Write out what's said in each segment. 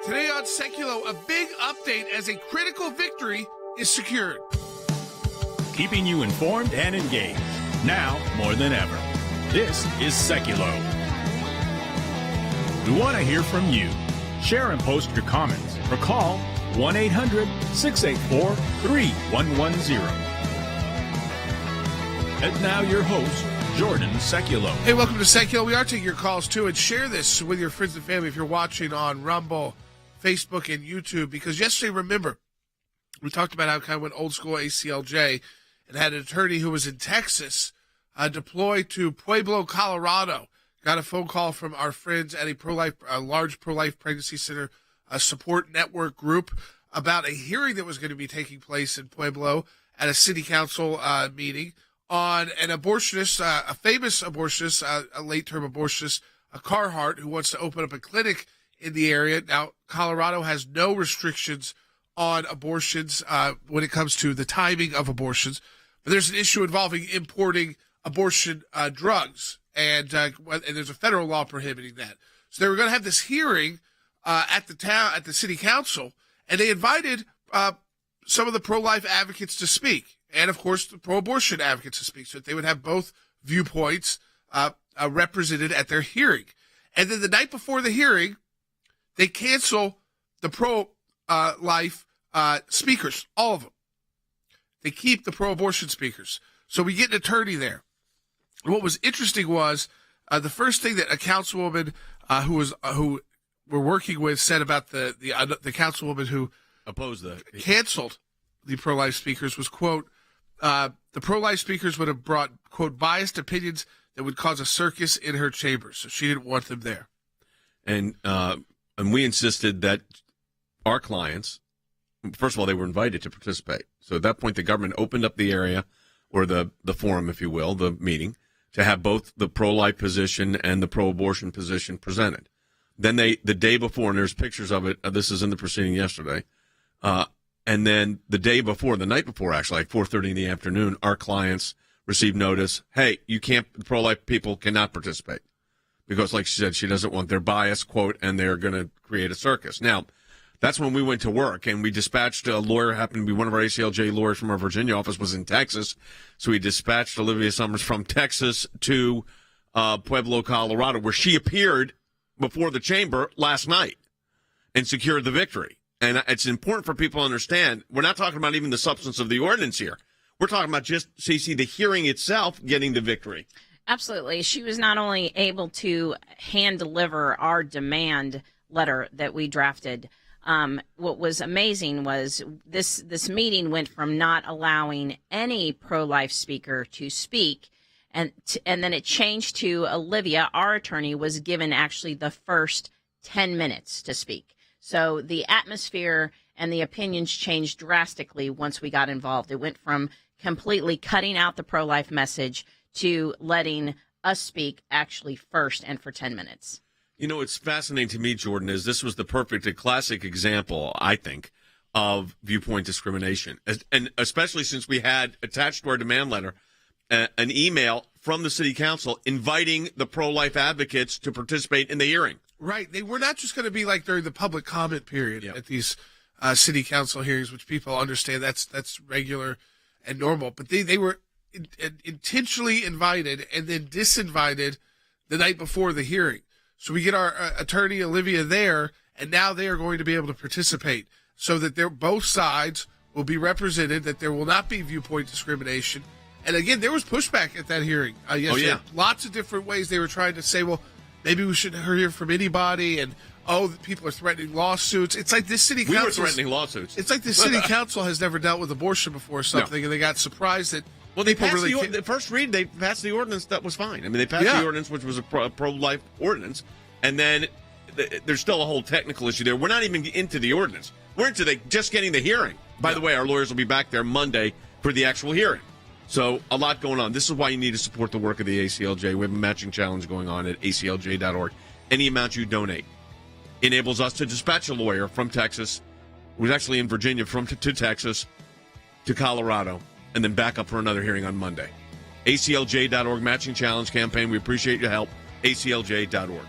Today on Sekulow, a big update as a critical victory is secured. Keeping you informed and engaged, now more than ever. This is Sekulow. We want to hear from you. Share and post your comments or call 1-800-684-3110. And now your host, Jordan Sekulow. Hey, welcome to Sekulow. We are taking your calls, too, and share this with your friends and family if you're watching on Rumble, Facebook, and YouTube. Because yesterday, remember, we talked about how it kind of went old school ACLJ and had an attorney who was in Texas deployed to Pueblo, Colorado. Got a phone call from our friends at a large pro-life pregnancy center support network group about a hearing that was going to be taking place in Pueblo at a city council meeting on an abortionist, a famous abortionist, a late-term abortionist, Carhart, who wants to open up a clinic in the area. Now, Colorado has no restrictions on abortions when it comes to the timing of abortions, but there's an issue involving importing abortion drugs, and there's a federal law prohibiting that. So they were going to have this hearing at the city council, and they invited some of the pro-life advocates to speak, and of course the pro-abortion advocates to speak, so that they would have both viewpoints represented at their hearing. And then the night before the hearing, they cancel the pro-life speakers, all of them. They keep the pro-abortion speakers. So we get an attorney there. And what was interesting was the first thing that a councilwoman who we're working with said about the councilwoman who opposed canceled the pro-life speakers was, quote, the pro-life speakers would have brought, quote, biased opinions that would cause a circus in her chambers. So she didn't want them there. And we insisted that our clients, first of all, they were invited to participate. So at that point, the government opened up the area, or the forum, if you will, the meeting, to have both the pro-life position and the pro-abortion position presented. Then the day before, and there's pictures of it, this is in the proceeding yesterday, and then the day before, the night before, actually, like 4:30 in the afternoon, our clients received notice, hey, you can't, the pro-life people cannot participate. Because, like she said, she doesn't want their bias, quote, and they're going to create a circus. Now, that's when we went to work, and we dispatched a lawyer, happened to be one of our ACLJ lawyers from our Virginia office, was in Texas. So we dispatched Olivia Summers from Texas to Pueblo, Colorado, where she appeared before the chamber last night and secured the victory. And it's important for people to understand, we're not talking about even the substance of the ordinance here. We're talking about just, CC, the hearing itself getting the victory. Absolutely. She was not only able to hand deliver our demand letter that we drafted. What was amazing was this meeting went from not allowing any pro-life speaker to speak, and then it changed to Olivia, our attorney, was given actually the first 10 minutes to speak. So the atmosphere and the opinions changed drastically once we got involved. It went from completely cutting out the pro-life message to letting us speak actually first and for 10 minutes. You know, it's fascinating to me, Jordan, is this was the perfect, a classic example, I think, of viewpoint discrimination. And especially since we had attached to our demand letter an email from the city council inviting the pro-life advocates to participate in the hearing. Right. They were not just going to be like during the public comment period at these city council hearings, which people understand that's regular and normal. But they were intentionally invited and then disinvited the night before the hearing. So we get our attorney, Olivia, there, and now they are going to be able to participate so that both sides will be represented, that there will not be viewpoint discrimination. And again, there was pushback at that hearing. Yesterday. Oh, yeah. Lots of different ways they were trying to say, well, maybe we shouldn't hear from anybody, and, people are threatening lawsuits. It's like this city council. We were threatening lawsuits. It's like the city council has never dealt with abortion before or something, and they got surprised that they passed the first read, they passed the ordinance that was fine. I mean, they passed the ordinance, which was a pro-life ordinance, and then there's still a whole technical issue there. We're not even into the ordinance. We're into just getting the hearing. By the way, our lawyers will be back there Monday for the actual hearing. So a lot going on. This is why you need to support the work of the ACLJ. We have a matching challenge going on at aclj.org. Any amount you donate enables us to dispatch a lawyer from Texas, who's actually in Virginia, to Texas, to Colorado, and then back up for another hearing on Monday. ACLJ.org matching challenge campaign. We appreciate your help. ACLJ.org.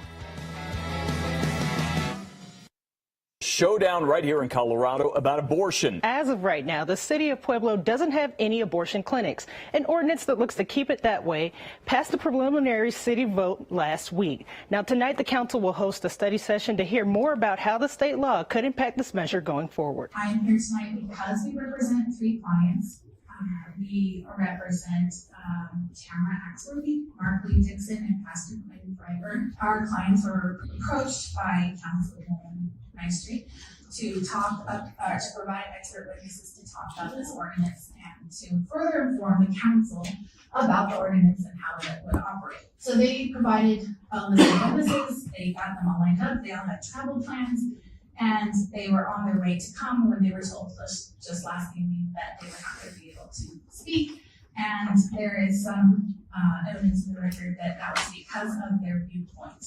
showdown right here in Colorado about abortion. As of right now, the city of Pueblo doesn't have any abortion clinics. An ordinance that looks to keep it that way passed a preliminary city vote last week. Now, tonight, the council will host a study session to hear more about how the state law could impact this measure going forward. I'm here tonight because we represent 3 clients. We represent Tamara Axworthy, Mark Lee Dixon, and Pastor Quinn Driver. Our clients were approached by Councilwoman Maestri to provide expert witnesses to talk about this ordinance and to further inform the council about the ordinance and how it would operate. So they provided a list of witnesses, they got them all lined up, they all had travel plans, and they were on their way to come when they were told just last evening that they were not going to be able to speak. And there is some evidence in the record that that was because of their viewpoint,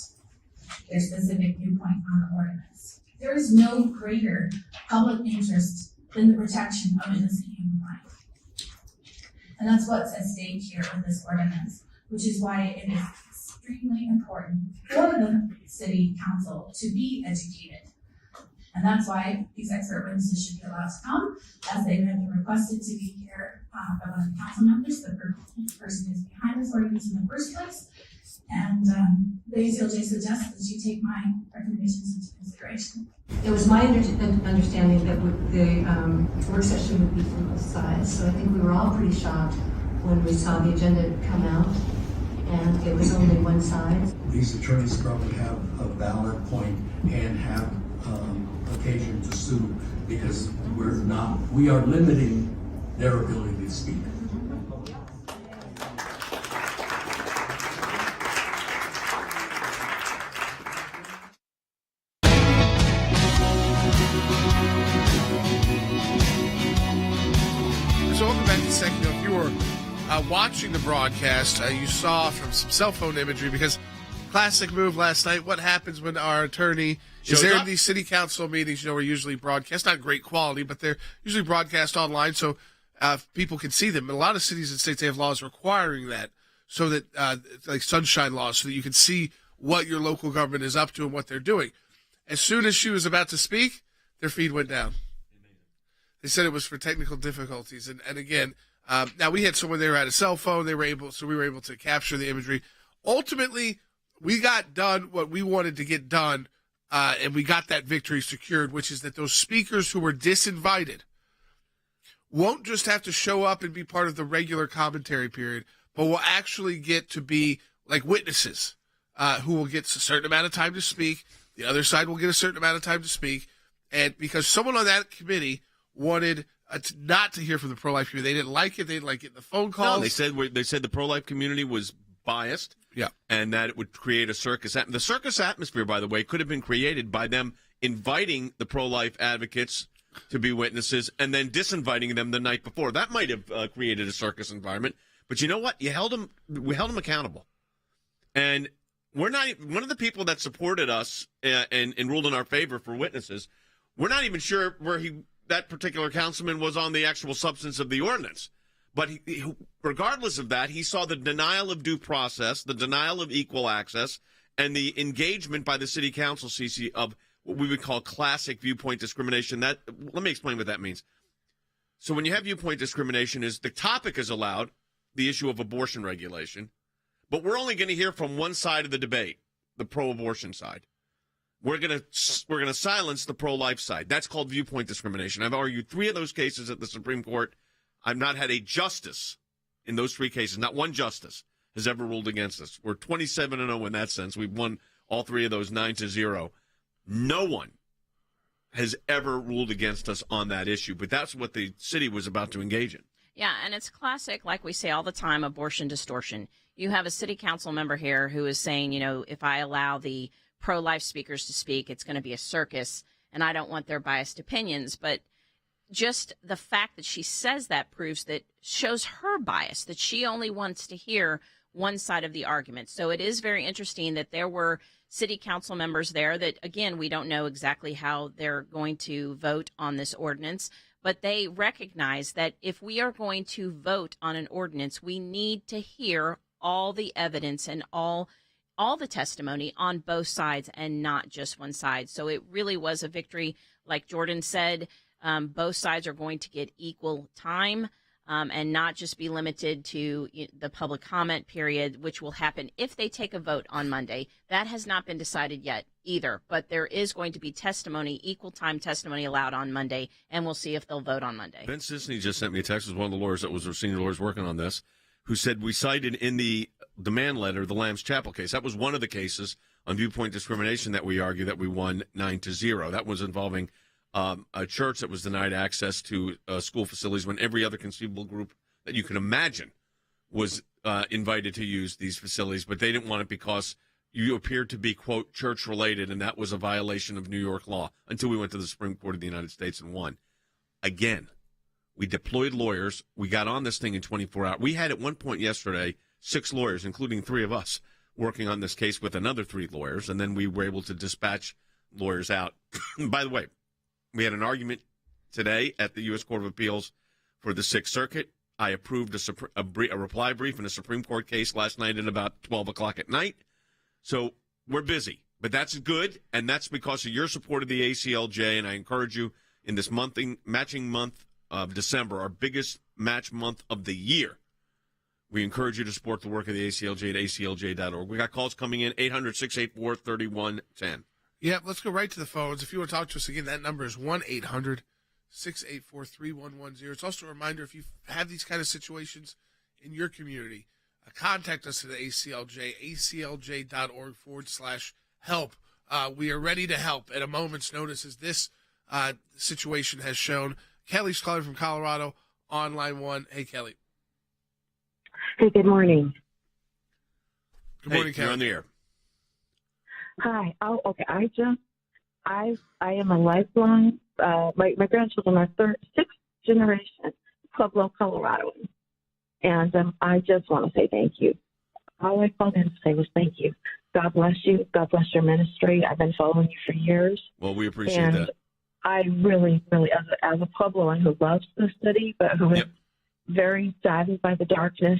their specific viewpoint on the ordinance. There is no greater public interest than the protection of innocent human life. And that's what's at stake here with this ordinance, which is why it is extremely important for the city council to be educated. And that's why these expert witnesses should be allowed to come, as they have been requested to be here by one of the council members, the person who's behind this ordinance in the first place. And the ACLJ suggests that you take my recommendations into consideration. It was my understanding that the work session would be from both sides, so I think we were all pretty shocked when we saw the agenda come out and it was only one side. These attorneys probably have a valid point and have occasion to sue because we are limiting their ability to speak. So welcome back to Sekulow. If you were watching the broadcast, you saw from some cell phone imagery, because classic move last night. What happens when our attorney is there in these city council meetings? We're usually broadcast, not great quality, but they're usually broadcast online so people can see them. In a lot of cities and states, they have laws requiring that, so that like sunshine laws, so that you can see what your local government is up to and what they're doing. As soon as she was about to speak, their feed went down. They said it was for technical difficulties. And again, now we had someone there who had a cell phone. We were able to capture the imagery. Ultimately, we got done what we wanted to get done, and we got that victory secured, which is that those speakers who were disinvited won't just have to show up and be part of the regular commentary period, but will actually get to be like witnesses who will get a certain amount of time to speak. The other side will get a certain amount of time to speak. And because someone on that committee wanted not to hear from the pro-life community, they didn't like it. They didn't like it in the phone calls. No, they said the pro-life community was biased. Yeah. And that it would create a circus. The circus atmosphere, by the way, could have been created by them inviting the pro-life advocates to be witnesses and then disinviting them the night before. That might have created a circus environment. But you know what? We held them accountable. And we're not one of the people that supported us and ruled in our favor for witnesses. We're not even sure where that particular councilman was on the actual substance of the ordinance. But regardless of that, he saw the denial of due process, the denial of equal access, and the engagement by the city council, CC, of what we would call classic viewpoint discrimination. Let me explain what that means. So when you have viewpoint discrimination, is the topic is allowed, the issue of abortion regulation, but we're only going to hear from one side of the debate, the pro-abortion side. We're going to silence the pro-life side. That's called viewpoint discrimination. I've argued 3 of those cases at the Supreme Court. I've not had a justice in those 3 cases. Not one justice has ever ruled against us. We're 27-0 in that sense. We've won all 3 of those 9-0. No one has ever ruled against us on that issue. But that's what the city was about to engage in. Yeah, and it's classic, like we say all the time, abortion distortion. You have a city council member here who is saying, if I allow the pro-life speakers to speak, it's going to be a circus, and I don't want their biased opinions. But just the fact that she says that shows her bias, that she only wants to hear one side of the argument. So it is very interesting that there were city council members there that, again, we don't know exactly how they're going to vote on this ordinance, but they recognize that if we are going to vote on an ordinance, we need to hear all the evidence and all the testimony on both sides and not just one side. So it really was a victory Like Jordan said, both sides are going to get equal time. And not just be limited to the public comment period, which will happen if they take a vote on Monday. That has not been decided yet either, but there is going to be testimony, equal time testimony allowed on Monday, and we'll see if they'll vote on Monday. Ben Sisney just sent me a text, was one of the lawyers that was our senior lawyers working on this, who said we cited in the demand letter the Lamb's Chapel case. That was one of the cases on viewpoint discrimination that we argue that we won 9-0. That was involving a church that was denied access to school facilities when every other conceivable group that you can imagine was invited to use these facilities, but they didn't want it because you appeared to be, quote, church-related, and that was a violation of New York law until we went to the Supreme Court of the United States and won. Again, we deployed lawyers. We got on this thing in 24 hours. We had at one point yesterday 6 lawyers, including 3 of us, working on this case with another 3 lawyers, and then we were able to dispatch lawyers out. By the way, we had an argument today at the U.S. Court of Appeals for the Sixth Circuit. I approved a reply brief in a Supreme Court case last night at about 12 o'clock at night. So we're busy, but that's good, and that's because of your support of the ACLJ, and I encourage you in this matching month of December, our biggest match month of the year. We encourage you to support the work of the ACLJ at aclj.org. We got calls coming in, 800-684-3110. Yeah, let's go right to the phones. If you want to talk to us again, that number is 1-800-684-3110. It's also a reminder, if you have these kind of situations in your community, contact us at the ACLJ, aclj.org/help. We are ready to help at a moment's notice, as this situation has shown. Kelly's calling from Colorado on line 1. Hey, Kelly. Hey, good morning. Good morning, Kelly. You're on the air. Hi. Oh, okay. I am a lifelong, my grandchildren are 6th generation Pueblo, Coloradoan. And I just want to say thank you. All I called in to say was thank you. God bless you. God bless your ministry. I've been following you for years. Well, we appreciate that. I really, really, as a Puebloan who loves the city, but who is very saddened by the darkness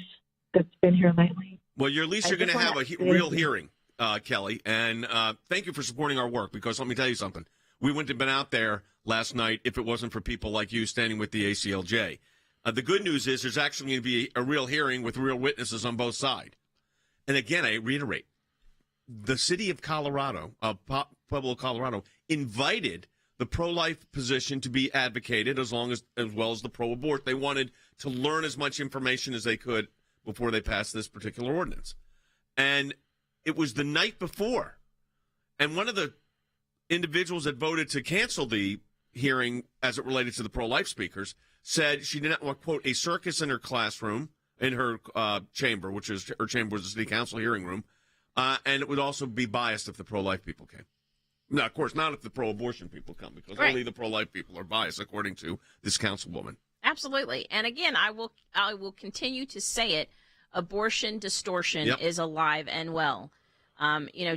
that's been here lately. Well, you're going to have a real hearing, Kelly, and thank you for supporting our work, because let me tell you something. We wouldn't have been out there last night if it wasn't for people like you standing with the ACLJ. The good news is there's actually going to be a real hearing with real witnesses on both sides. And again, I reiterate, the city of Colorado, Pueblo, Colorado, invited the pro-life position to be advocated as well as the pro-abort. They wanted to learn as much information as they could before they passed this particular ordinance. And it was the night before. And one of the individuals that voted to cancel the hearing as it related to the pro-life speakers said she did not want, quote, a circus in her classroom, in her chamber, which is her chamber was the city council hearing room, and it would also be biased if the pro-life people came. Now, of course, not if the pro-abortion people come, because only the pro-life people are biased, according to this councilwoman. Absolutely. And again, I will continue to say it. Abortion distortion is alive and well.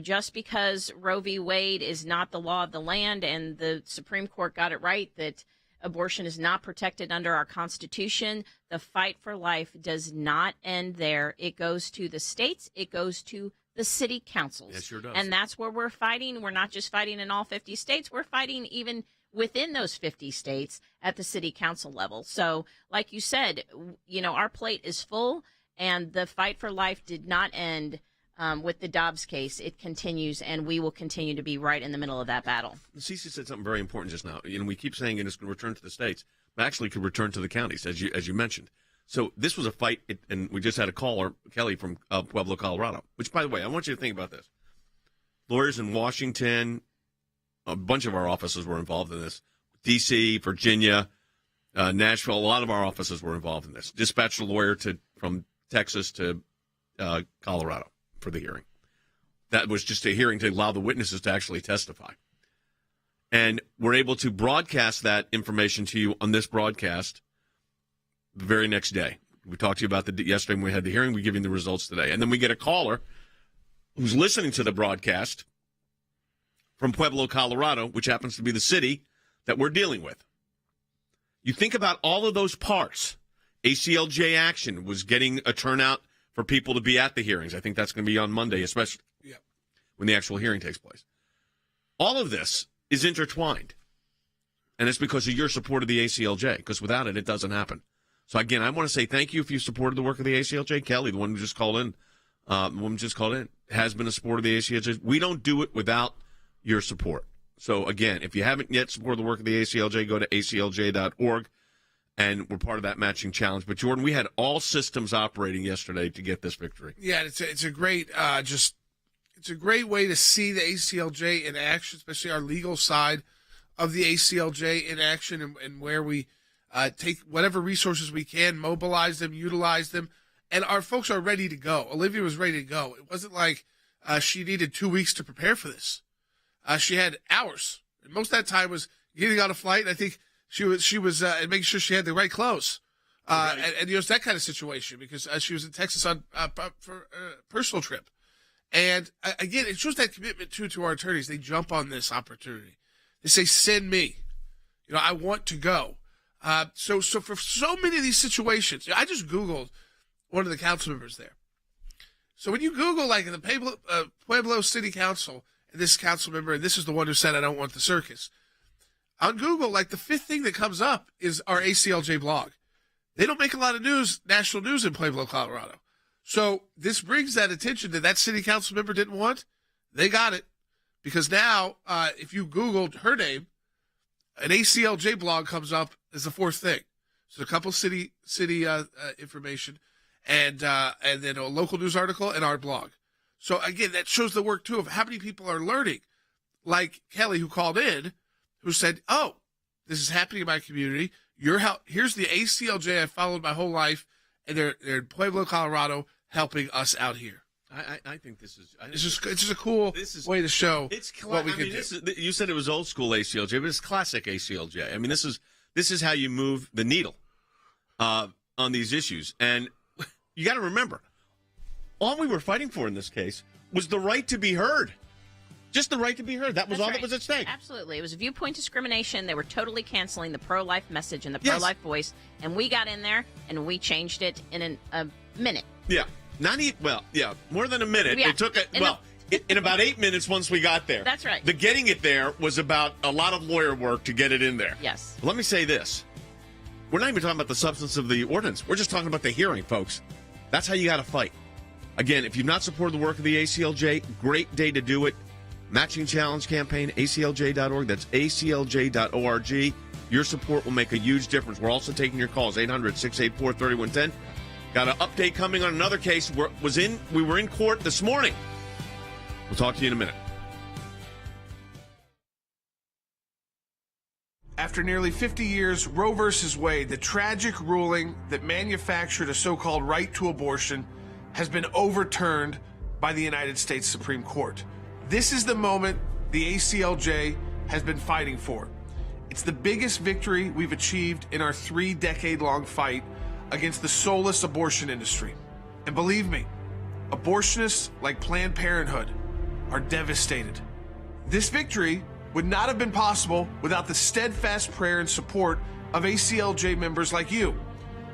Just because Roe v. Wade is not the law of the land and the Supreme Court got it right that abortion is not protected under our Constitution, the fight for life does not end there. It goes to the states. It goes to the city councils. It sure does. And that's where we're fighting. We're not just fighting in all 50 states. We're fighting even within those 50 states at the city council level. So, like you said, our plate is full, and the fight for life did not end with the Dobbs case. It continues, and we will continue to be right in the middle of that battle. Cece said something very important just now. We keep saying it's going to return to the states, but actually could return to the counties, as you mentioned. So this was a fight, and we just had a caller, Kelly from Pueblo, Colorado, which, by the way, I want you to think about this. Lawyers in Washington, a bunch of our offices were involved in this. D.C., Virginia, Nashville, a lot of our offices were involved in this. Dispatched a lawyer from Texas to Colorado for the hearing. That was just a hearing to allow the witnesses to actually testify. And we're able to broadcast that information to you on this broadcast the very next day. We talked to you about yesterday when we had the hearing. We give you the results today. And then we get a caller who's listening to the broadcast from Pueblo, Colorado, which happens to be the city that we're dealing with. You think about all of those parts. ACLJ Action was getting a turnout for people to be at the hearings. I think that's going to be on Monday, especially when the actual hearing takes place. All of this is intertwined. And it's because of your support of the ACLJ, because without it, it doesn't happen. So, again, I want to say thank you if you supported the work of the ACLJ. Kelly, the one who just called in, has been a supporter of the ACLJ. We don't do it without your support. So, again, if you haven't yet supported the work of the ACLJ, go to aclj.org, and we're part of that matching challenge. But, Jordan, we had all systems operating yesterday to get this victory. Yeah, it's a great it's a great way to see the ACLJ in action, especially our legal side of the ACLJ in action, and where we take whatever resources we can, mobilize them, utilize them, and our folks are ready to go. Olivia was ready to go. It wasn't like she needed 2 weeks to prepare for this. She had hours, and most of that time was getting on a flight. And I think she was and making sure she had the right clothes, and it's that kind of situation because she was in Texas on for a personal trip. And again, it shows that commitment to our attorneys. They jump on this opportunity. They say, "Send me." I want to go. So for so many of these situations, I just Googled one of the council members there. So when you Google like the Pueblo City Council, and this council member, and this is the one who said, "I don't want the circus." On Google, like the fifth thing that comes up is our ACLJ blog. They don't make a lot of news, national news in Pueblo, Colorado. So this brings that attention that city council member didn't want. They got it. Because now, if you Googled her name, an ACLJ blog comes up as the fourth thing. So a couple city information, and then a local news article and our blog. So again, that shows the work too of how many people are learning. Like Kelly, who called in, who said, "Oh, this is happening in my community. Here's the ACLJ I followed my whole life, and they're in Pueblo, Colorado, helping us out here." I think this is. It's just a cool way to show what we can do. You said it was old school ACLJ, but it's classic ACLJ. I mean, this is how you move the needle on these issues. And you got to remember, all we were fighting for in this case was the right to be heard. Just the right to be heard. That was all that was at stake. Absolutely. It was viewpoint discrimination. They were totally canceling the pro-life message and the pro-life voice. And we got in there and we changed it in a minute. Yeah. More than a minute. Yeah. It took in about 8 minutes once we got there. That's right. The getting it there was about a lot of lawyer work to get it in there. Yes. Let me say this. We're not even talking about the substance of the ordinance. We're just talking about the hearing, folks. That's how you got to fight. Again, if you've not supported the work of the ACLJ, great day to do it. Matching Challenge Campaign, aclj.org. That's aclj.org. Your support will make a huge difference. We're also taking your calls, 800-684-3110. Got an update coming on another case. We were in court this morning. We'll talk to you in a minute. After nearly 50 years, Roe v. Wade, the tragic ruling that manufactured a so-called right to abortion, has been overturned by the United States Supreme Court. This is the moment the ACLJ has been fighting for. It's the biggest victory we've achieved in our 3-decade-long fight against the soulless abortion industry. And believe me, abortionists like Planned Parenthood are devastated. This victory would not have been possible without the steadfast prayer and support of ACLJ members like you.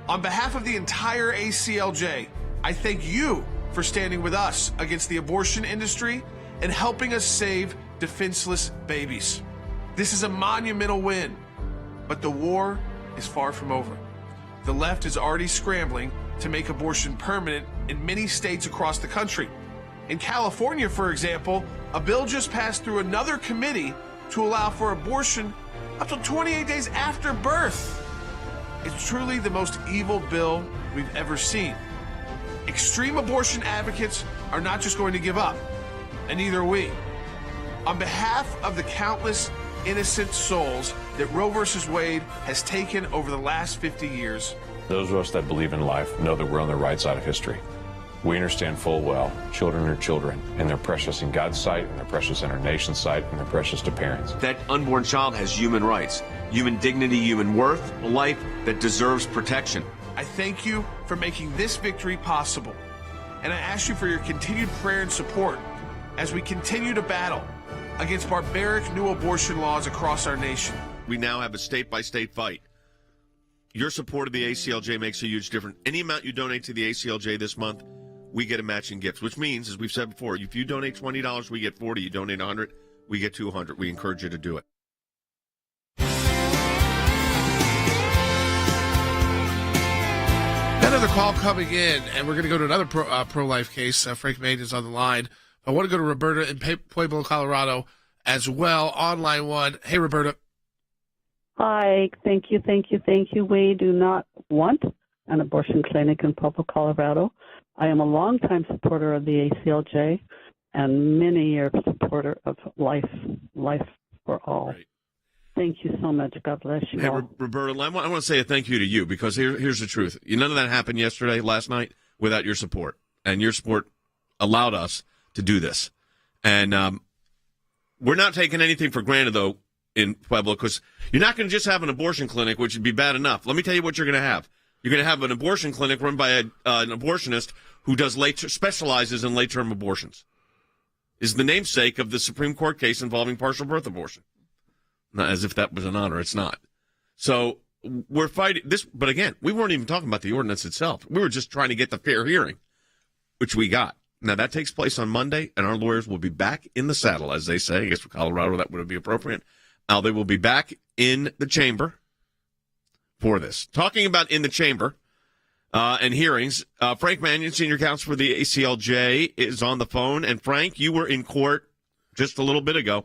On behalf of the entire ACLJ, I thank you for standing with us against the abortion industry and helping us save defenseless babies. This is a monumental win, but the war is far from over. The left is already scrambling to make abortion permanent in many states across the country. In California, for example, a bill just passed through another committee to allow for abortion up to 28 days after birth. It's truly the most evil bill we've ever seen. Extreme abortion advocates are not just going to give up, and neither are we. On behalf of the countless innocent souls that Roe v. Wade has taken over the last 50 years. Those of us that believe in life know that we're on the right side of history. We understand full well children are children, and they're precious in God's sight, and they're precious in our nation's sight, and they're precious to parents. That unborn child has human rights, human dignity, human worth, a life that deserves protection. I thank you for making this victory possible, and I ask you for your continued prayer and support as we continue to battle against barbaric new abortion laws across our nation. We now have a state-by-state fight. Your support of the ACLJ makes a huge difference. Any amount you donate to the ACLJ this month, we get a matching gift, which means, as we've said before, if you donate $20, we get $40. You donate $100, we get $200. We encourage you to do it. Another call coming in, and we're going to go to another pro-life case. Frank Main is on the line. I want to go to Roberta in Pueblo, Colorado as well, on line one. Hey, Roberta. Hi, thank you. We do not want an abortion clinic in Pueblo, Colorado. I am a longtime supporter of the ACLJ and many year supporter of life for all. Right. Thank you so much. God bless you all. Roberta, I want to say a thank you to you because here's the truth. None of that happened last night, without your support. And your support allowed us to do this. And we're not taking anything for granted, though, in Pueblo, because you're not going to just have an abortion clinic, which would be bad enough. Let me tell you what you're going to have. You're going to have an abortion clinic run by an abortionist who specializes in late-term abortions. Is the namesake of the Supreme Court case involving partial birth abortion. Not as if that was an honor. It's not. So we're fighting this. But again, we weren't even talking about the ordinance itself. We were just trying to get the fair hearing, which we got. Now, that takes place on Monday, and our lawyers will be back in the saddle, as they say. I guess for Colorado, that would be appropriate. They will be back in the chamber for this. Talking about in the chamber and hearings, Frank Mannion, senior counsel for the ACLJ, is on the phone. And, Frank, you were in court just a little bit ago.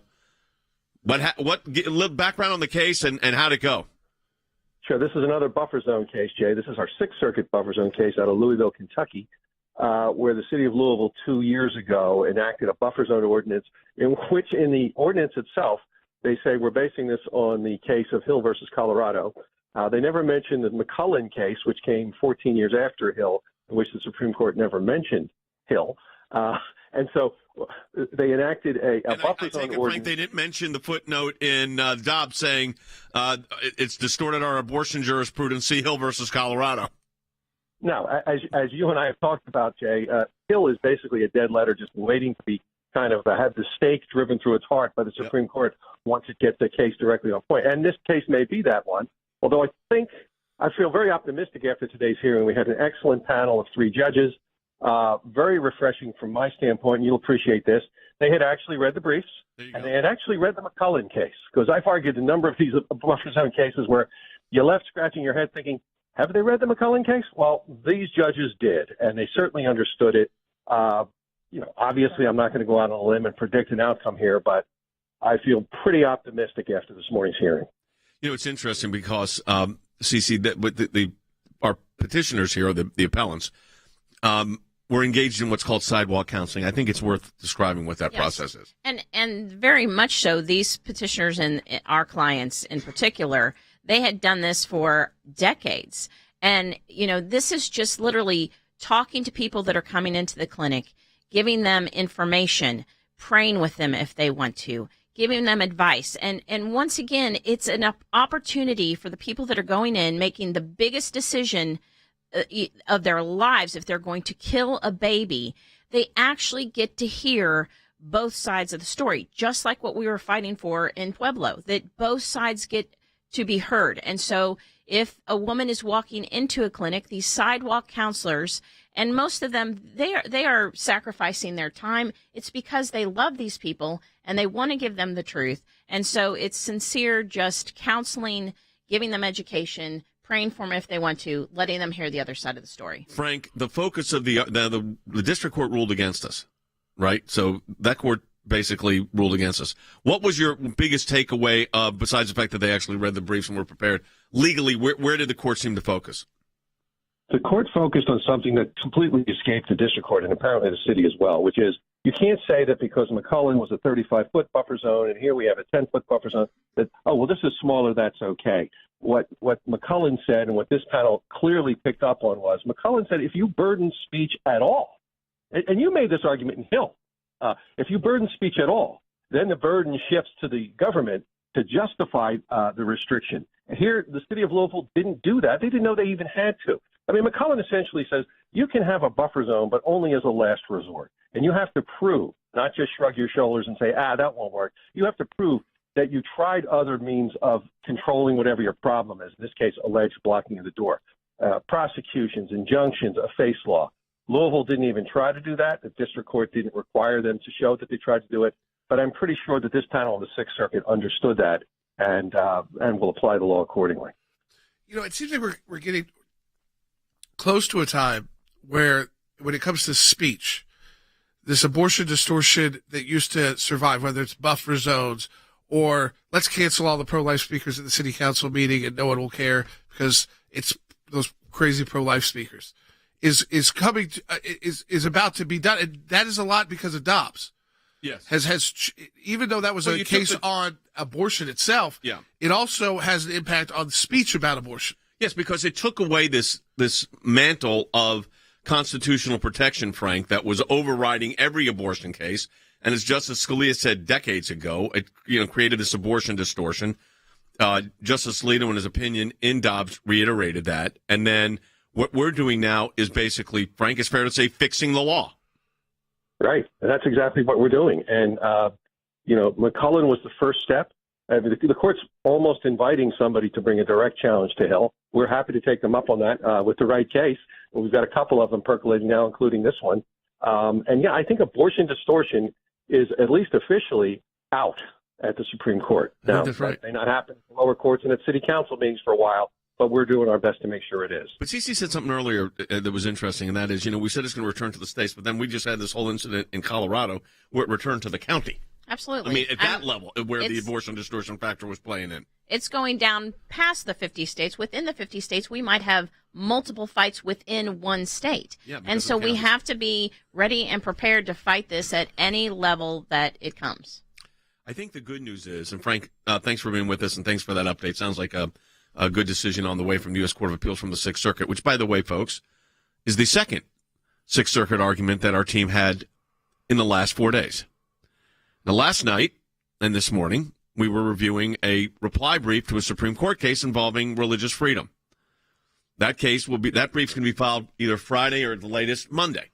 Get a little background on the case and how'd it go? Sure. This is another buffer zone case, Jay. This is our Sixth Circuit buffer zone case out of Louisville, Kentucky, where the city of Louisville 2 years ago enacted a buffer zone ordinance in which, in the ordinance itself, they say we're basing this on the case of Hill versus Colorado. They never mentioned the McCullen case, which came 14 years after Hill, in which the Supreme Court never mentioned Hill. And so they enacted a buffer zone ordinance. Frank, they didn't mention the footnote in Dobbs saying it's distorted our abortion jurisprudence, see Hill versus Colorado. No, as you and I have talked about, Jay, Hill is basically a dead letter just waiting to be kind of have the stake driven through its heart by the Supreme Court once it gets the case directly on point. And this case may be that one, although I feel very optimistic after today's hearing. We had an excellent panel of 3 judges. Very refreshing from my standpoint, and you'll appreciate this. They had actually read the briefs, and they had actually read the McCullen case, because I've argued a number of these buffer zone cases where you left scratching your head thinking, have they read the McCullen case? Well, these judges did, and they certainly understood it. Obviously, I'm not going to go out on a limb and predict an outcome here, but I feel pretty optimistic after this morning's hearing. It's interesting because, CC, that our petitioners here, the appellants, we're engaged in what's called sidewalk counseling. I think it's worth describing what that process is. And very much so, these petitioners and our clients in particular, they had done this for decades. And, this is just literally talking to people that are coming into the clinic, giving them information, praying with them if they want to, giving them advice. And once again, it's an opportunity for the people that are going in, making the biggest decision of their lives. If they're going to kill a baby, they actually get to hear both sides of the story, just like what we were fighting for in Pueblo, that both sides get to be heard. And so if a woman is walking into a clinic, these sidewalk counselors, and most of them, they are sacrificing their time. It's because they love these people and they want to give them the truth. And so it's sincere, just counseling, giving them education, praying for them if they want to, letting them hear the other side of the story. Frank, the focus of the district court ruled against us, right? So that court basically ruled against us. What was your biggest takeaway, besides the fact that they actually read the briefs and were prepared? Legally, where did the court seem to focus? The court focused on something that completely escaped the district court and apparently the city as well, which is you can't say that because McCullen was a 35-foot buffer zone and here we have a 10-foot buffer zone that, this is smaller, that's okay. What McCullen said and what this panel clearly picked up on was McCullen said if you burden speech at all, and you made this argument in Hill, if you burden speech at all, then the burden shifts to the government to justify the restriction. And here, the city of Louisville didn't do that. They didn't know they even had to. I mean, McCullen essentially says you can have a buffer zone, but only as a last resort. And you have to prove, not just shrug your shoulders and say, that won't work. You have to prove that you tried other means of controlling whatever your problem is, in this case, alleged blocking of the door, prosecutions, injunctions, a face law. Louisville didn't even try to do that. The district court didn't require them to show that they tried to do it. But I'm pretty sure that this panel of the Sixth Circuit understood that and will apply the law accordingly. It seems like we're getting close to a time where, when it comes to speech, this abortion distortion that used to survive, whether it's buffer zones or let's cancel all the pro-life speakers at the city council meeting and no one will care because it's those crazy pro-life speakers, is coming to, is about to be done. And that is a lot because of Dobbs. Yes. Has even though that was a case on abortion itself, Yeah. it also has an impact on speech about abortion. Yes, because it took away this mantle of constitutional protection, Frank, that was overriding every abortion case. And as Justice Scalia said decades ago, it created this abortion distortion. Justice Alito, in his opinion in Dobbs, reiterated that. And then what we're doing now is basically, Frank, it's fair to say, fixing the law. Right. And that's exactly what we're doing. And, McCullen was the first step. The court's almost inviting somebody to bring a direct challenge to Hill. We're happy to take them up on that with the right case. We've got a couple of them percolating now, including this one. I think abortion distortion is at least officially out at the Supreme Court. Now, that's right. That may not happen in lower courts and at city council meetings for a while, but we're doing our best to make sure it is. But Cece said something earlier that was interesting, and that is, we said it's going to return to the states, but then we just had this whole incident in Colorado where it returned to the county. Absolutely. I mean, at that level, where the abortion distortion factor was playing in. It's going down past the 50 states. Within the 50 states, we might have multiple fights within one state. Yeah, and so we have to be ready and prepared to fight this at any level that it comes. I think the good news is, and Frank, thanks for being with us, and thanks for that update. Sounds like a good decision on the way from the U.S. Court of Appeals from the Sixth Circuit, which, by the way, folks, is the second Sixth Circuit argument that our team had in the last 4 days. Now, last night and this morning, we were reviewing a reply brief to a Supreme Court case involving religious freedom. That brief's going to be filed either Friday or at the latest Monday.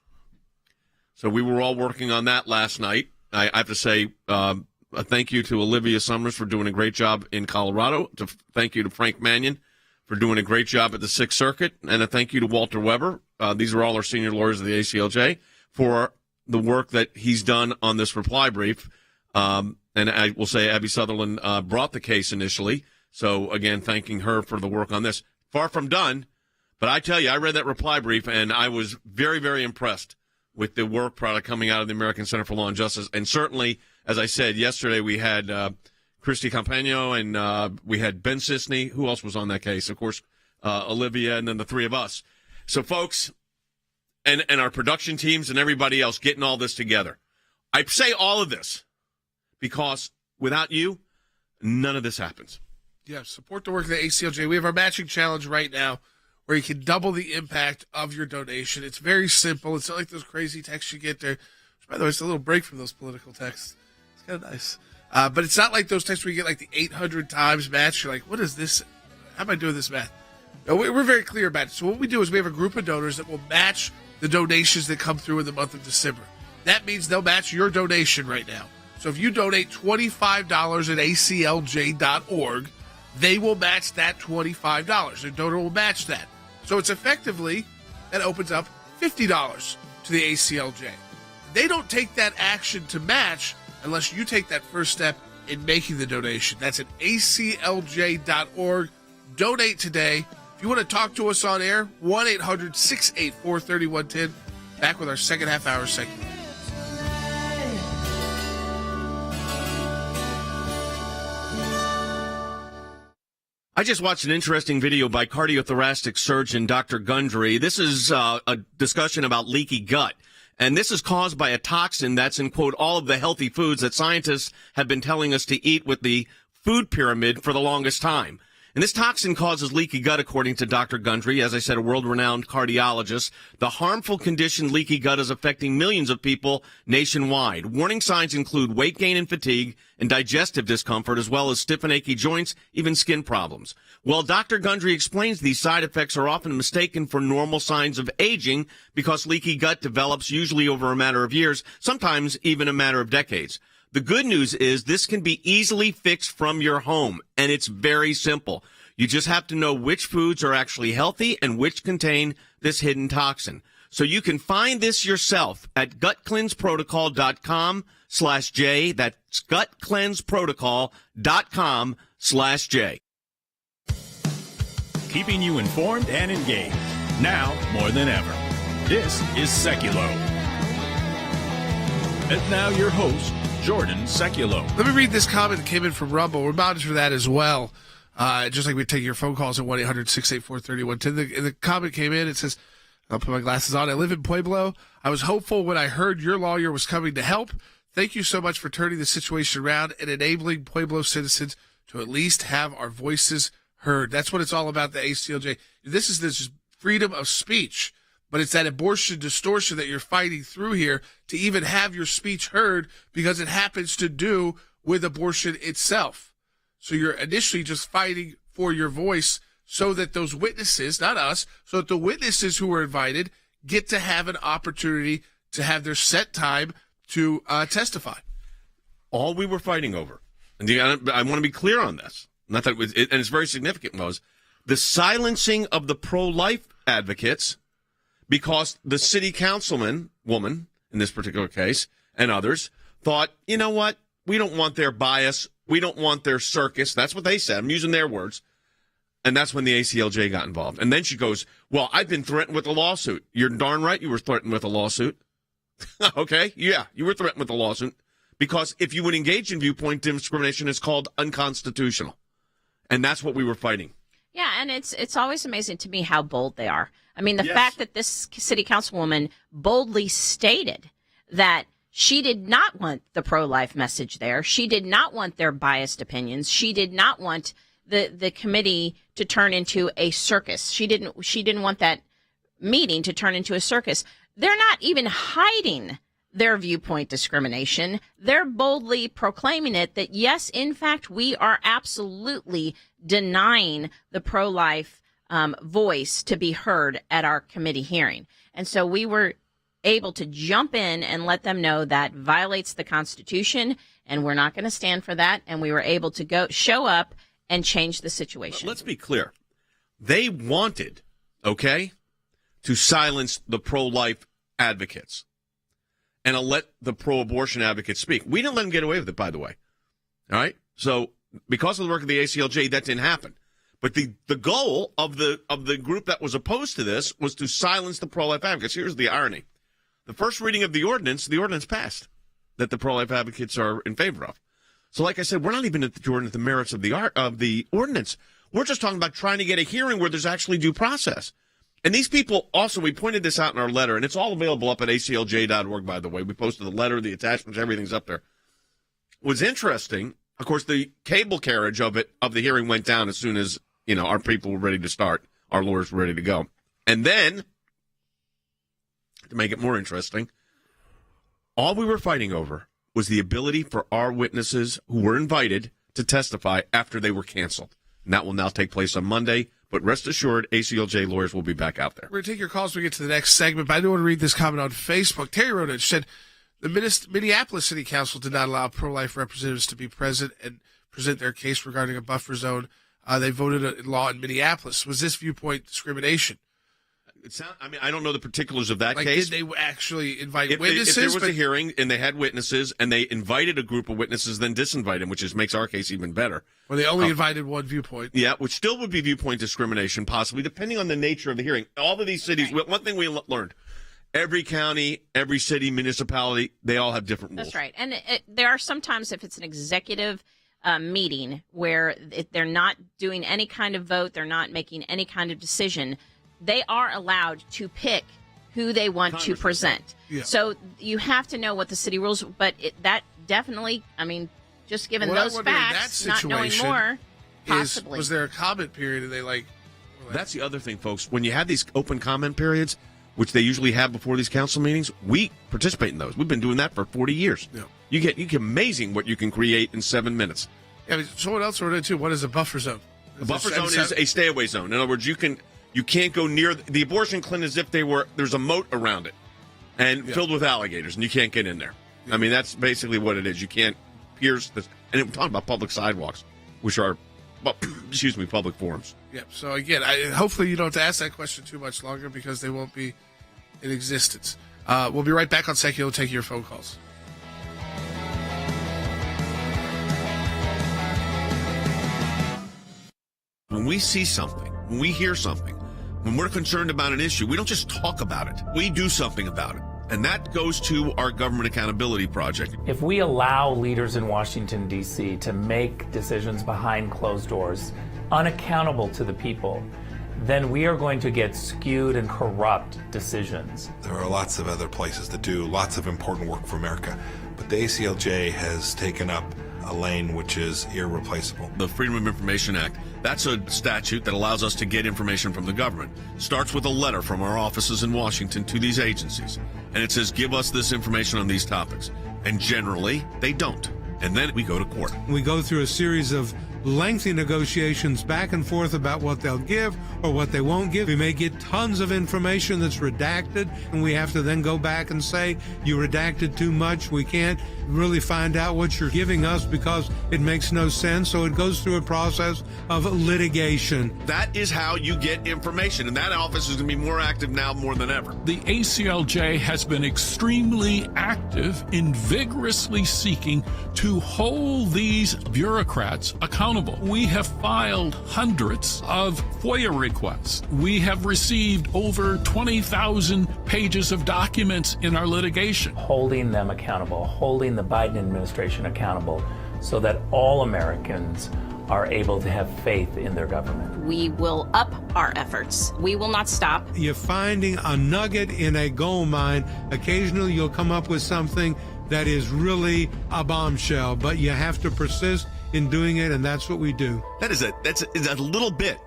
So we were all working on that last night. I have to say a thank you to Olivia Summers for doing a great job in Colorado. Thank you to Frank Mannion for doing a great job at the Sixth Circuit. And a thank you to Walter Weber. These are all our senior lawyers of the ACLJ for the work that he's done on this reply brief. And I will say Abby Sutherland brought the case initially. So, again, thanking her for the work on this. Far from done, but I tell you, I read that reply brief, and I was very, very impressed with the work product coming out of the American Center for Law and Justice. And certainly, as I said, yesterday we had Christy Campagno and we had Ben Sisney. Who else was on that case? Of course, Olivia, and then the three of us. So, folks, and our production teams and everybody else getting all this together. I say all of this because without you, none of this happens. Yeah, support the work of the ACLJ. We have our matching challenge right now where you can double the impact of your donation. It's very simple. It's not like those crazy texts you get there. Which, by the way, it's a little break from those political texts. It's kind of nice. But it's not like those texts where you get like the 800 times match. You're like, what is this? How am I doing this math? No, we're very clear about it. So what we do is we have a group of donors that will match the donations that come through in the month of December. That means they'll match your donation right now. So if you donate $25 at aclj.org, they will match that $25. Their donor will match that. So it's effectively, that opens up $50 to the ACLJ. They don't take that action to match unless you take that first step in making the donation. That's at aclj.org. Donate today. If you want to talk to us on air, 1-800-684-3110. Back with our second half hour segment. I just watched an interesting video by cardiothoracic surgeon Dr. Gundry. This is a discussion about leaky gut. And this is caused by a toxin that's in, quote, all of the healthy foods that scientists have been telling us to eat with the food pyramid for the longest time. And this toxin causes leaky gut, according to Dr. Gundry, as I said, a world-renowned cardiologist. The harmful condition leaky gut is affecting millions of people nationwide. Warning signs include weight gain and fatigue and digestive discomfort, as well as stiff and achy joints, even skin problems. Well, Dr. Gundry explains these side effects are often mistaken for normal signs of aging because leaky gut develops usually over a matter of years, sometimes even a matter of decades. The good news is this can be easily fixed from your home, and it's very simple. You just have to know which foods are actually healthy and which contain this hidden toxin. So you can find this yourself at gutcleanseprotocol.com/J. That's gutcleanseprotocol.com/J. Keeping you informed and engaged. now more than ever. This is Sekulow. And now your host, Jordan Sekulow. Let me read this comment that came in from Rumble. We're monitoring that as well. Just like we take your phone calls at 1-800-684-3110. The comment came in. It says, I'll put my glasses on. I live in Pueblo. I was hopeful when I heard your lawyer was coming to help. Thank you so much for turning the situation around and enabling Pueblo citizens to at least have our voices heard. That's what it's all about, the ACLJ. This is this freedom of speech, but it's that abortion distortion that you're fighting through here to even have your speech heard because it happens to do with abortion itself. So you're initially just fighting for your voice so that those witnesses, not us, so that the witnesses who were invited get to have an opportunity to have their set time to testify. All we were fighting over, and I want to be clear on this, not that it was, and it's very significant, was the silencing of the pro-life advocates because the city councilman, woman in this particular case, and others, thought, you know what, we don't want their bias, we don't want their circus. That's what they said. I'm using their words. And that's when the ACLJ got involved. And then she goes, well, I've been threatened with a lawsuit. You're darn right you were threatened with a lawsuit. Okay, yeah, you were threatened with a lawsuit. Because if you would engage in viewpoint discrimination, it's called unconstitutional. And that's what we were fighting. Yeah, and it's always amazing to me how bold they are. I mean, the fact that this city councilwoman boldly stated that she did not want the pro-life message there. She did not want their biased opinions. She did not want the committee to turn into a circus. She didn't want that meeting to turn into a circus. They're not even hiding their viewpoint discrimination. They're boldly proclaiming it that, yes, in fact, we are absolutely denying the pro-life voice to be heard at our committee hearing. And so we were able to jump in and let them know that violates the Constitution, and we're not going to stand for that. And we were able to show up and change the situation. Let's be clear. They wanted, okay, to silence the pro-life advocates and let the pro-abortion advocates speak. We didn't let them get away with it, by the way. All right? So because of the work of the ACLJ, that didn't happen. But the goal of the group that was opposed to this was to silence the pro-life advocates. Here's the irony. The first reading of the ordinance passed that the pro-life advocates are in favor of. So like I said, we're not even at the merits of the ordinance. We're just talking about trying to get a hearing where there's actually due process. And these people also, we pointed this out in our letter, and it's all available up at aclj.org, by the way. We posted the letter, the attachments, everything's up there. What's interesting, of course, the cable carriage of the hearing went down as soon as, our people were ready to start. Our lawyers were ready to go. And then, to make it more interesting, all we were fighting over was the ability for our witnesses who were invited to testify after they were canceled. And that will now take place on Monday. But rest assured, ACLJ lawyers will be back out there. We're going to take your calls when we get to the next segment, but I do want to read this comment on Facebook. Terry wrote it. She said, the Minneapolis City Council did not allow pro-life representatives to be present and present their case regarding a buffer zone. They voted a law in Minneapolis. Was this viewpoint discrimination? I don't know the particulars of that case. Did they actually invite witnesses? If there was a hearing and they had witnesses and they invited a group of witnesses, then disinvite them, which makes our case even better. Well, they only invited one viewpoint. Yeah, which still would be viewpoint discrimination, possibly, depending on the nature of the hearing. All of these cities, one thing we learned, every county, every city, municipality, they all have different rules. That's right. And there are sometimes, if it's an executive meeting where they're not doing any kind of vote, they're not making any kind of decision, they are allowed to pick who they want to present. Yeah. So you have to know what the city rules, but that definitely, just given those facts, not knowing more, possibly. Was there a comment period and they That's the other thing, folks. When you have these open comment periods, which they usually have before these council meetings, we participate in those. We've been doing that for 40 years. Yeah. You get amazing what you can create in 7 minutes. Yeah, someone else wrote it too. What is a buffer zone? A buffer zone is a stay-away zone. In other words, you can't go near the abortion clinic as if there's a moat around it and filled with alligators, and you can't get in there. Yeah. That's basically what it is. You can't pierce this. And we're talking about public sidewalks, which are, public forums. Yeah. So again, hopefully you don't have to ask that question too much longer because they won't be in existence. We'll be right back on Sekulow taking your phone calls. When we see something, when we hear something When we're concerned about an issue, we don't just talk about it. We do something about it. And that goes to our Government Accountability Project. If we allow leaders in Washington, D.C. to make decisions behind closed doors, unaccountable to the people, then we are going to get skewed and corrupt decisions. There are lots of other places that do lots of important work for America, but the ACLJ has taken up a lane which is irreplaceable. The Freedom of Information Act, that's a statute that allows us to get information from the government. Starts with a letter from our offices in Washington to these agencies. And it says, give us this information on these topics. And generally, they don't. And then we go to court. We go through a series of lengthy negotiations back and forth about what they'll give or what they won't give. We may get tons of information that's redacted, and we have to then go back and say, you redacted too much. We can't really find out what you're giving us because it makes no sense. So it goes through a process of litigation. That is how you get information, and that office is going to be more active now more than ever. The ACLJ has been extremely active in vigorously seeking to hold these bureaucrats accountable. We have filed hundreds of FOIA requests. We have received over 20,000 pages of documents in our litigation. Holding them accountable, holding the Biden administration accountable so that all Americans are able to have faith in their government. We will up our efforts. We will not stop. You're finding a nugget in a gold mine. Occasionally you'll come up with something that is really a bombshell, but you have to persist in doing it, and that's what we do. That's a little bit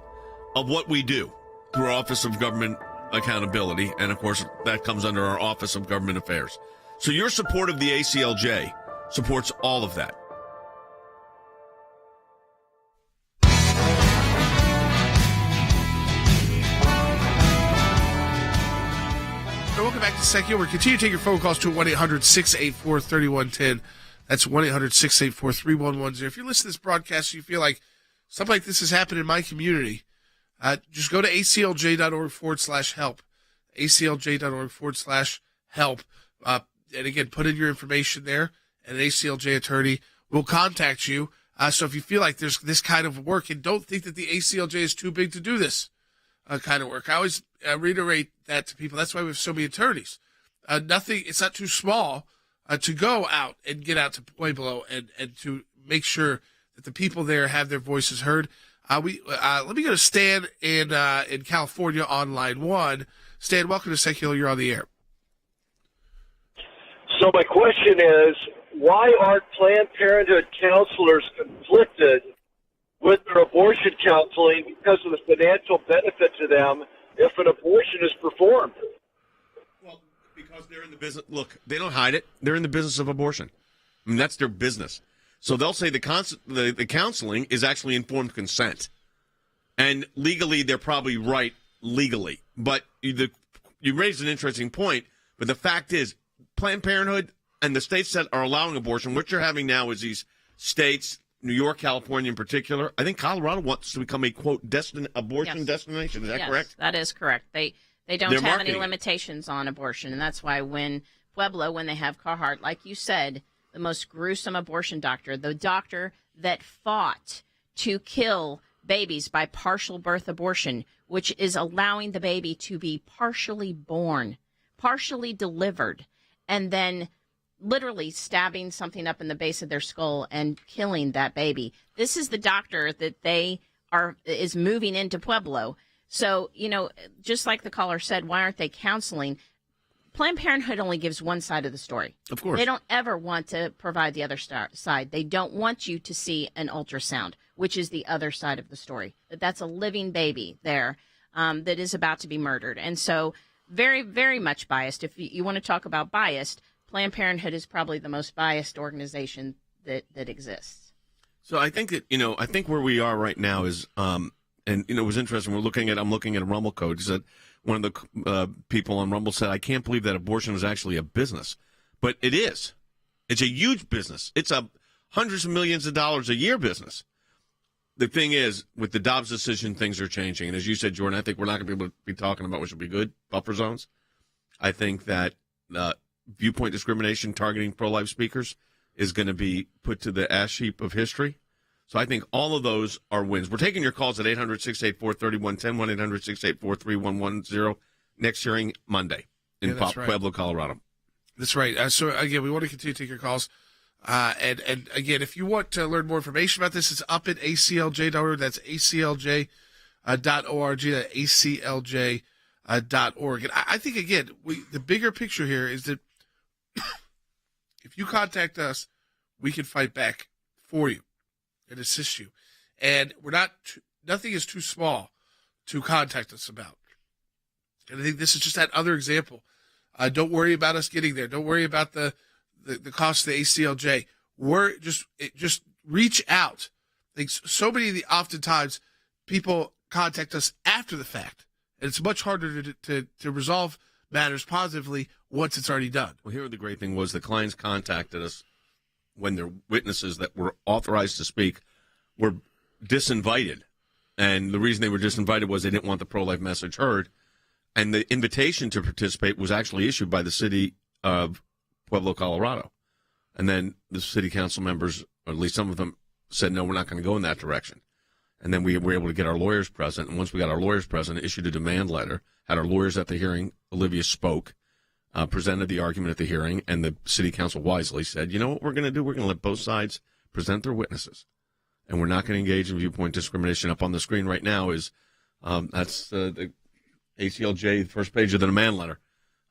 of what we do through our Office of Government Accountability, and of course that comes under our Office of Government Affairs. So your support of the ACLJ supports all of that. Welcome back to Sekulow. We're continuing to take your phone calls to 1-800-684-3110. That's 1-800-684-3110. If you're listening to this broadcast and you feel like something like this has happened in my community, just go to aclj.org/help. aclj.org/help. And again, put in your information there, and an ACLJ attorney will contact you. So if you feel like there's this kind of work, and don't think that the ACLJ is too big to do this kind of work. I always reiterate that to people. That's why we have so many attorneys. It's not too small to go out and get out to Pueblo and to make sure that the people there have their voices heard. Let me go to Stan in California on line one. Stan, welcome to Sekulow. You're on the air. So my question is, why aren't Planned Parenthood counselors conflicted with their abortion counseling because of the financial benefit to them if an abortion is performed? Well, because they're in the business. Look, they don't hide it. They're in the business of abortion. I mean, that's their business. So they'll say the counseling is actually informed consent. And legally, they're probably right legally. But you raised an interesting point. But the fact is, Planned Parenthood and the states that are allowing abortion, what you're having now is these states, New York, California in particular. I think Colorado wants to become a, quote, abortion destination. Is that correct? That is correct. They don't have any limitations on abortion. And that's why when Pueblo, when they have Carhart, like you said, the most gruesome abortion doctor, the doctor that fought to kill babies by partial birth abortion, which is allowing the baby to be partially born, partially delivered, and then literally stabbing something up in the base of their skull and killing that baby. This is the doctor that is moving into Pueblo. So, just like the caller said, why aren't they counseling? Planned Parenthood only gives one side of the story. Of course. They don't ever want to provide the other side. They don't want you to see an ultrasound, which is the other side of the story. That's a living baby there that is about to be murdered. And so very, very much biased. If you want to talk about biased, Planned Parenthood is probably the most biased organization that exists. So I think that, I think where we are right now is, it was interesting. I'm looking at a Rumble code. That one of the people on Rumble said, I can't believe that abortion is actually a business. But it is. It's a huge business. It's a hundreds of millions of dollars a year business. The thing is, with the Dobbs decision, things are changing. And as you said, Jordan, I think we're not going to be able to be talking about what should be good, buffer zones. I think that viewpoint discrimination targeting pro-life speakers is going to be put to the ash heap of history. So I think all of those are wins. We're taking your calls at 800-684-3110, 1-800-684-3110. Next hearing Monday in Pueblo, Colorado. That's right. So, again, we want to continue to take your calls. And again, if you want to learn more information about this, it's up at aclj.org. That's aclj.org. That aclj.org. And I think, again, the bigger picture here is that if you contact us, we can fight back for you and assist you. And nothing is too small to contact us about. And I think this is just that other example. Don't worry about us getting there. Don't worry about the cost of the ACLJ. Just reach out. I think so many oftentimes people contact us after the fact, and it's much harder to resolve matters positively once it's already done. Well, here the great thing was the clients contacted us when their witnesses that were authorized to speak were disinvited. And the reason they were disinvited was they didn't want the pro-life message heard. And the invitation to participate was actually issued by the city of Pueblo, Colorado. And then the city council members, or at least some of them, said, no, we're not going to go in that direction. And then we were able to get our lawyers present. And once we got our lawyers present, issued a demand letter, had our lawyers at the hearing. Olivia spoke, presented the argument at the hearing, and the city council wisely said, you know what we're going to do? We're going to let both sides present their witnesses. And we're not going to engage in viewpoint discrimination. Up on the screen right now is that's the ACLJ, first page of the demand letter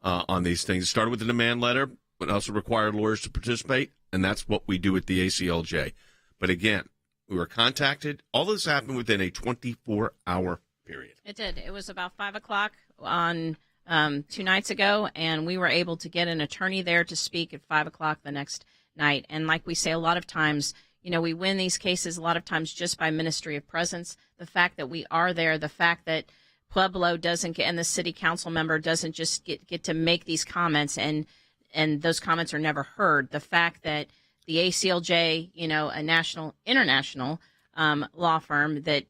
on these things. It started with the demand letter, but also required lawyers to participate, and that's what we do at the ACLJ. But again, we were contacted. All this happened within a 24-hour period. It did. It was about 5 o'clock on 2 nights ago, and we were able to get an attorney there to speak at 5 o'clock the next night. And like we say a lot of times, we win these cases a lot of times just by ministry of presence. The fact that we are there, the fact that Pueblo doesn't get, and the city council member doesn't just get to make these comments, and those comments are never heard. The fact that the ACLJ, a international law firm, that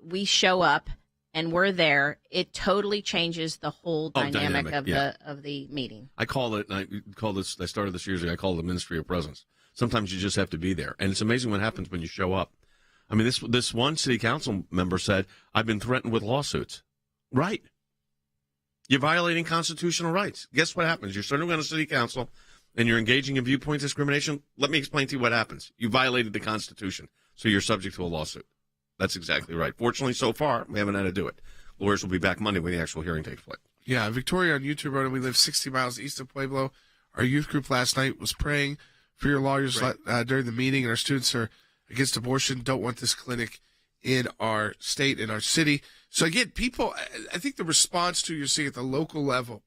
we show up and we're there, it totally changes the whole dynamic of the meeting. I call it, I started this years ago, I call it the ministry of presence. Sometimes you just have to be there. And it's amazing what happens when you show up. I mean, this one city council member said, I've been threatened with lawsuits. Right. You're violating constitutional rights. Guess what happens? You're serving on a city council and you're engaging in viewpoint discrimination. Let me explain to you what happens. You violated the Constitution, so you're subject to a lawsuit. That's exactly right. Fortunately, so far, we haven't had to do it. Lawyers will be back Monday when the actual hearing takes place. Yeah, Victoria on YouTube wrote, we live 60 miles east of Pueblo. Our youth group last night was praying for your lawyers during the meeting, and our students are against abortion, don't want this clinic in our state, in our city. So again, people, I think the response to you're seeing at the local level,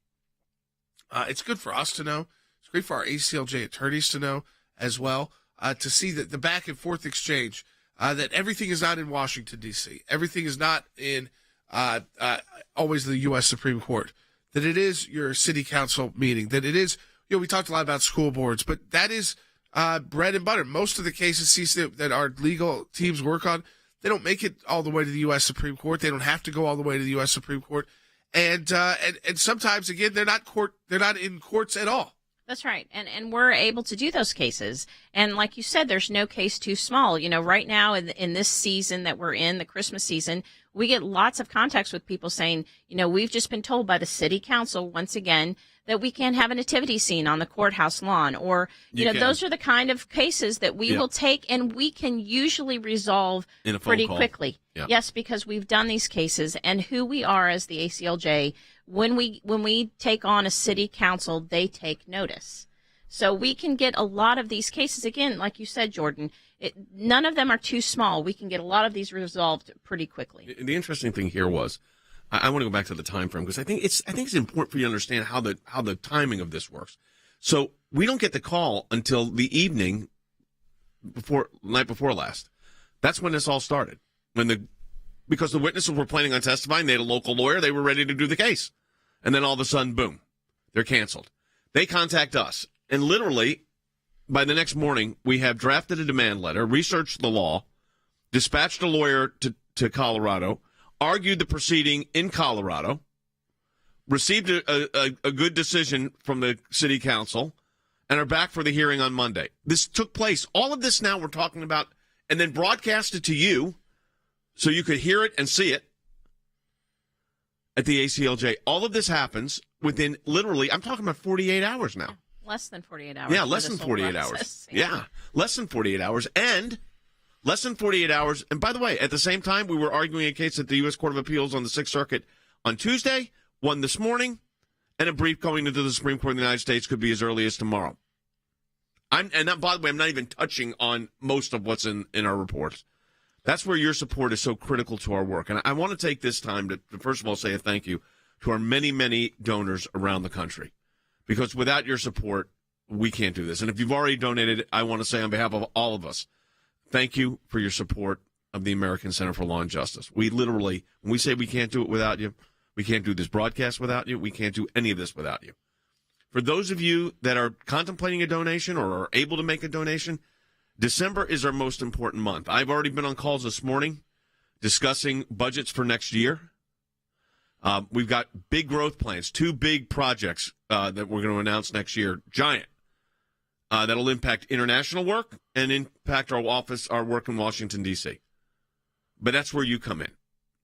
it's good for us to know. It's great for our ACLJ attorneys to know as well, to see that the back and forth exchange, that everything is not in Washington, D.C. Everything is not in always the U.S. Supreme Court, that it is your city council meeting, that it is, we talked a lot about school boards, but that is bread and butter. Most of the cases that our legal teams work on, they don't make it all the way to the U.S. Supreme Court. They don't have to go all the way to the U.S. Supreme Court. And sometimes, again, they're not in courts at all. That's right. And we're able to do those cases. And like you said, there's no case too small. Right now in this season that we're in, the Christmas season, we get lots of contacts with people saying, we've just been told by the city council once again that we can't have a nativity scene on the courthouse lawn, or, those are the kind of cases that we will take and we can usually resolve pretty quickly. Yeah. Yes, because we've done these cases, and who we are as the ACLJ, when we take on a city council, they take notice. So we can get a lot of these cases, again, like you said, Jordan, none of them are too small. We can get a lot of these resolved pretty quickly. The interesting thing here was, I want to go back to the time frame because I think it's important for you to understand how the timing of this works. So we don't get the call until the evening night before last. That's when this all started. Because the witnesses were planning on testifying, they had a local lawyer, they were ready to do the case. And then all of a sudden, boom, they're canceled. They contact us. And literally, by the next morning, we have drafted a demand letter, researched the law, dispatched a lawyer to Colorado, argued the proceeding in Colorado, received a good decision from the city council, and are back for the hearing on Monday. This took place. All of this now we're talking about and then broadcast it to you so you could hear it and see it at the ACLJ. All of this happens within literally, I'm talking about 48 hours now. Less than 48 hours. Yeah, less than 48 hours. Yeah, less than 48 hours. And less than 48 hours. And by the way, at the same time, we were arguing a case at the U.S. Court of Appeals on the Sixth Circuit on Tuesday, one this morning, and a brief going into the Supreme Court of the United States could be as early as tomorrow. By the way, I'm not even touching on most of what's in our reports. That's where your support is so critical to our work. And I want to take this time to first of all, say a thank you to our many, many donors around the country. Because without your support, we can't do this. And if you've already donated, I want to say on behalf of all of us, thank you for your support of the American Center for Law and Justice. We literally, when we say we can't do it without you, we can't do this broadcast without you, we can't do any of this without you. For those of you that are contemplating a donation or are able to make a donation, December is our most important month. I've already been on calls this morning discussing budgets for next year. We've got big growth plans, 2 big projects that we're going to announce next year, giant, that'll impact international work and impact our work in Washington, D.C. But that's where you come in.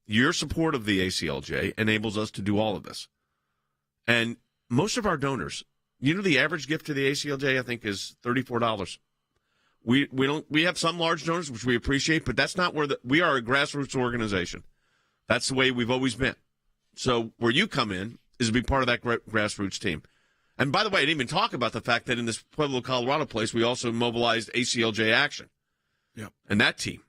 Your support of the ACLJ enables us to do all of this. And most of our donors, the average gift to the ACLJ, I think, is $34. We have some large donors, which we appreciate, but that's not we are a grassroots organization. That's the way we've always been. So where you come in is to be part of that grassroots team. And by the way, I didn't even talk about the fact that in this Pueblo, Colorado place, we also mobilized ACLJ Action. Yep. And that team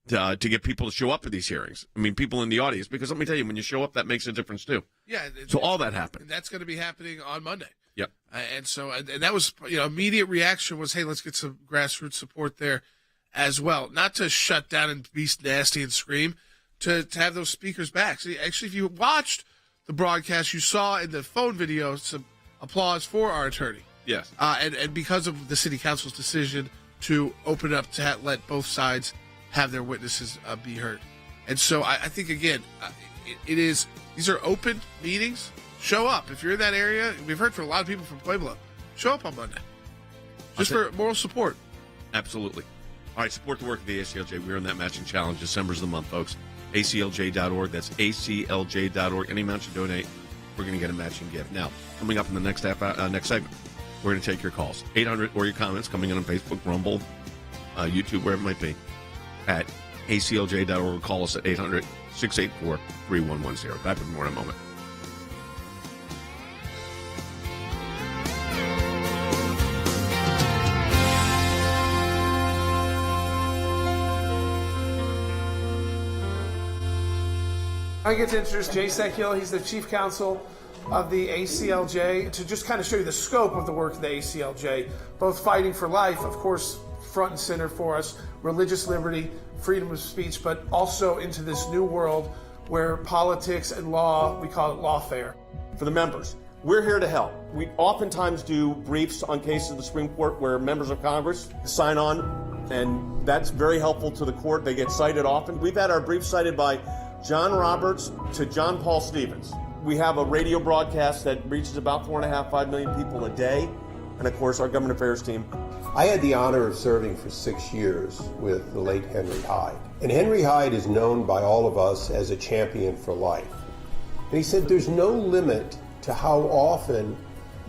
to get people to show up at these hearings. I mean, people in the audience, because let me tell you, when you show up, that makes a difference too. Yeah. So all that happened. And that's going to be happening on Monday. Yep. And that was, immediate reaction was, hey, let's get some grassroots support there as well. Not to shut down and be nasty and scream, to have those speakers back. See, actually, if you watched the broadcast, you saw in the phone video some applause for our attorney. Yes. And because of the city council's decision to open up to let both sides have their witnesses be heard. And so I think, again, these are open meetings. Show up. If you're in that area, we've heard from a lot of people from Pueblo, show up on Monday. Just for moral support. Absolutely. All right, support the work of the ACLJ. We're in that matching challenge. December's the month, folks. ACLJ.org. That's ACLJ.org. Any amount you donate, we're going to get a matching gift. Now, coming up in the next segment, we're going to take your calls. 800 or your comments coming in on Facebook, Rumble, YouTube, wherever it might be, at ACLJ.org. Call us at 800-684-3110. Back with more in a moment. I get to introduce Jay Sekulow. He's the chief counsel of the ACLJ, to just kind of show you the scope of the work of the ACLJ, both fighting for life, of course, front and center for us, religious liberty, freedom of speech, but also into this new world where politics and law, we call it lawfare. For the members, we're here to help. We oftentimes do briefs on cases of the Supreme Court where members of Congress sign on, and that's very helpful to the court. They get cited often. We've had our briefs cited by John Roberts to John Paul Stevens. We have a radio broadcast that reaches about 4.5 million people a day. And of course, our government affairs team. I had the honor of serving for 6 years with the late Henry Hyde. And Henry Hyde is known by all of us as a champion for life. And he said there's no limit to how often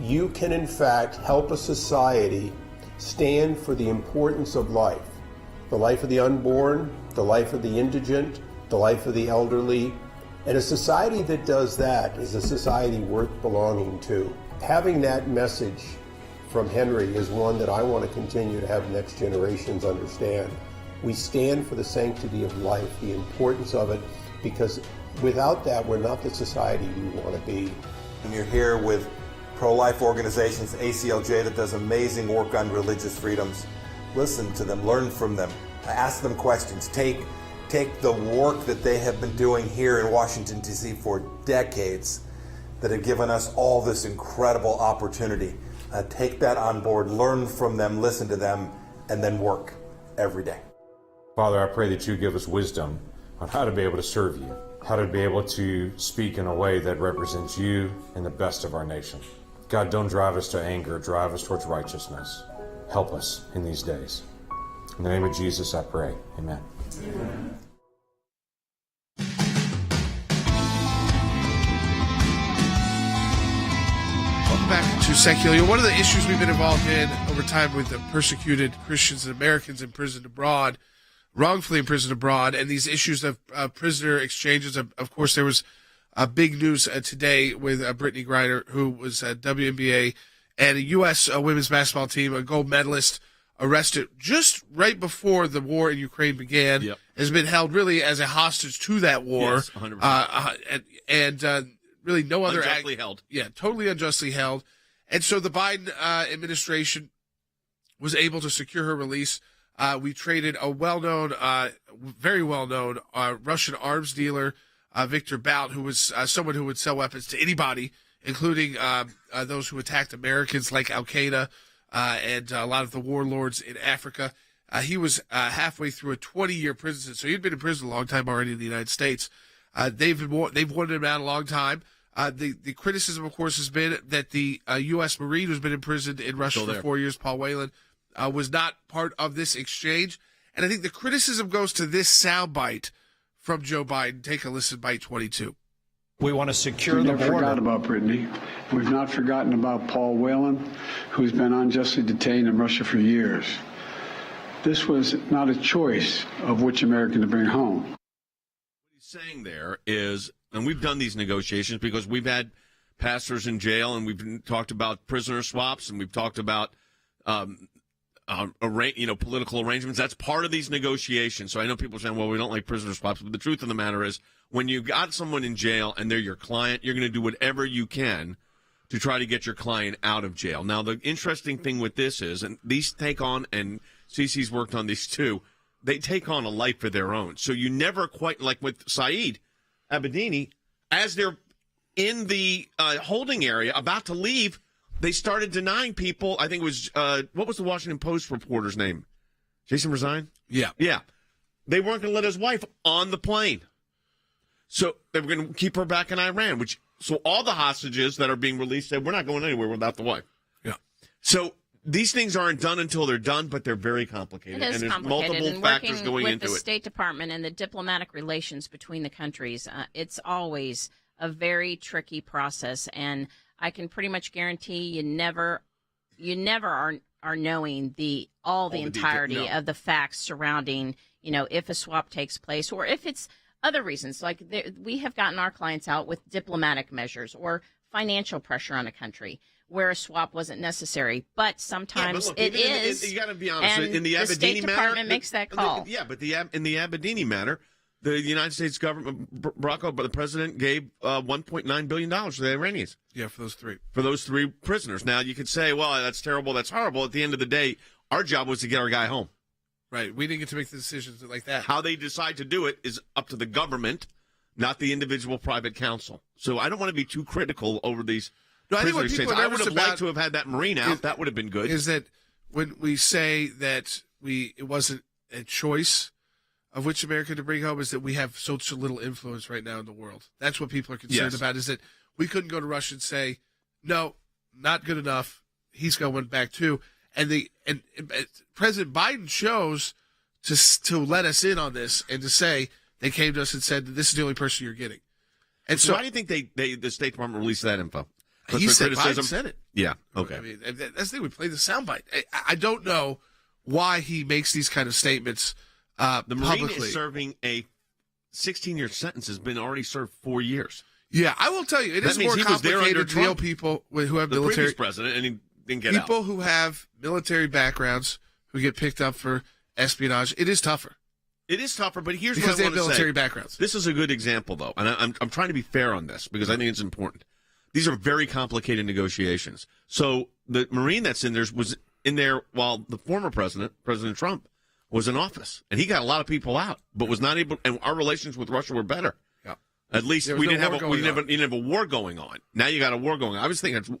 you can in fact help a society stand for the importance of life. The life of the unborn, the life of the indigent, the life of the elderly. And a society that does that is a society worth belonging to. Having that message from Henry is one that I want to continue to have next generations understand. We stand for the sanctity of life, the importance of it, because without that, we're not the society we want to be. And you're here with pro-life organizations, ACLJ, that does amazing work on religious freedoms. Listen to them, learn from them, ask them questions, take the work that they have been doing here in Washington, D.C. for decades that have given us all this incredible opportunity. Take that on board, learn from them, listen to them, and then work every day. Father, I pray that you give us wisdom on how to be able to serve you, how to be able to speak in a way that represents you and the best of our nation. God, don't drive us to anger, drive us towards righteousness. Help us in these days. In the name of Jesus, I pray. Amen. Welcome back to Sekulow. One of the issues we've been involved in over time with the persecuted Christians and Americans imprisoned abroad, wrongfully imprisoned abroad, and these issues of prisoner exchanges. Of course, there was big news today with Brittany Griner, who was a WNBA and a U.S. women's basketball team, a gold medalist, arrested just right before the war in Ukraine began. Yep. Has been held really as a hostage to that war. Yes, 100%. And really no other Unjustly held. Yeah, totally unjustly held. And so the Biden administration was able to secure her release. We traded a well-known, very well-known Russian arms dealer, Victor Bout, who was someone who would sell weapons to anybody, including those who attacked Americans like Al-Qaeda and a lot of the warlords in Africa. He was halfway through a 20-year prison sentence, so he'd been in prison a long time already in the United States. They've wanted him out a long time. The criticism, of course, has been that the U.S. Marine who's been imprisoned in Russia for 4 years, Paul Whelan, was not part of this exchange. And I think the criticism goes to this soundbite from Joe Biden. Take a listen, bite 22. We want to secure We've the never border. forgot about Brittany. We've not forgotten about Paul Whelan, who's been unjustly detained in Russia for years. This was not a choice of which American to bring home. What he's saying there is, and we've done these negotiations because we've had pastors in jail, and we've talked about prisoner swaps, and we've talked about political arrangements. That's part of these negotiations. So I know people are saying, well, we don't like prisoner swaps, but the truth of the matter is, when you've got someone in jail and they're your client, you're going to do whatever you can to try to get your client out of jail. Now, the interesting thing with this is, and these take on, and Cece's worked on these too, they take on a life of their own. So you never quite, like with Saeed Abedini, as they're in the holding area about to leave, they started denying people. I think it was, what was the Washington Post reporter's name? Jason Rezine? Yeah. Yeah. They weren't going to let his wife on the plane. So they were going to keep her back in Iran, so all the hostages that are being released said, we're not going anywhere without the wife. Yeah. So these things aren't done until they're done, but they're very complicated. It is and there's complicated. multiple And factors working going with into the it. State Department and the diplomatic relations between the countries, it's always a very tricky process. And I can pretty much guarantee you never are knowing the entirety detail. No. of the facts surrounding, if a swap takes place or if it's other reasons. Like we have gotten our clients out with diplomatic measures or financial pressure on a country where a swap wasn't necessary. But sometimes look, it even is. you got to be honest. And in the the State Abedini Department matter, makes that call. In the Abedini matter, the United States government, Barack Obama, the president, gave $1.9 billion to the Iranians. Yeah, for those three. For those three prisoners. Now, you could say, well, that's terrible, that's horrible. At the end of the day, our job was to get our guy home. Right. We didn't get to make the decisions like that. How they decide to do it is up to the government, not the individual private counsel. So I don't want to be too critical over these prisoner exchanges. I would have liked to have had that Marine out. That would have been good. Is that when we say that it wasn't a choice of which American to bring home, is that we have such a little influence right now in the world. That's what people are concerned about, is that we couldn't go to Russia and say, no, not good enough. He's going back too. And President Biden chose to let us in on this and to say, they came to us and said, this is the only person you're getting. And so why do you think the State Department released that info? He said, Biden said it. Yeah, okay. I mean, that's the thing. We play the soundbite. I don't know why he makes these kind of statements the Marine publicly. is serving a 16-year sentence, has been already served 4 years. Yeah, I will tell you, it That is means more he was there under complicated to deal Trump. people who have The military previous president, and he didn't get out. people who have military backgrounds who get picked up for espionage. It is tougher. It is tougher, but here's Because what they I have want to military say. backgrounds. This is a good example, though, and I'm trying to be fair on this because I think it's important. These are very complicated negotiations. So the Marine that's in there was in there while the former president, President Trump, was in office, and he got a lot of people out, but was not able. And our relations with Russia were better. Yeah. At least There was we no didn't war have going on. you didn't have a war going on. Now you got a war going on. I was thinking,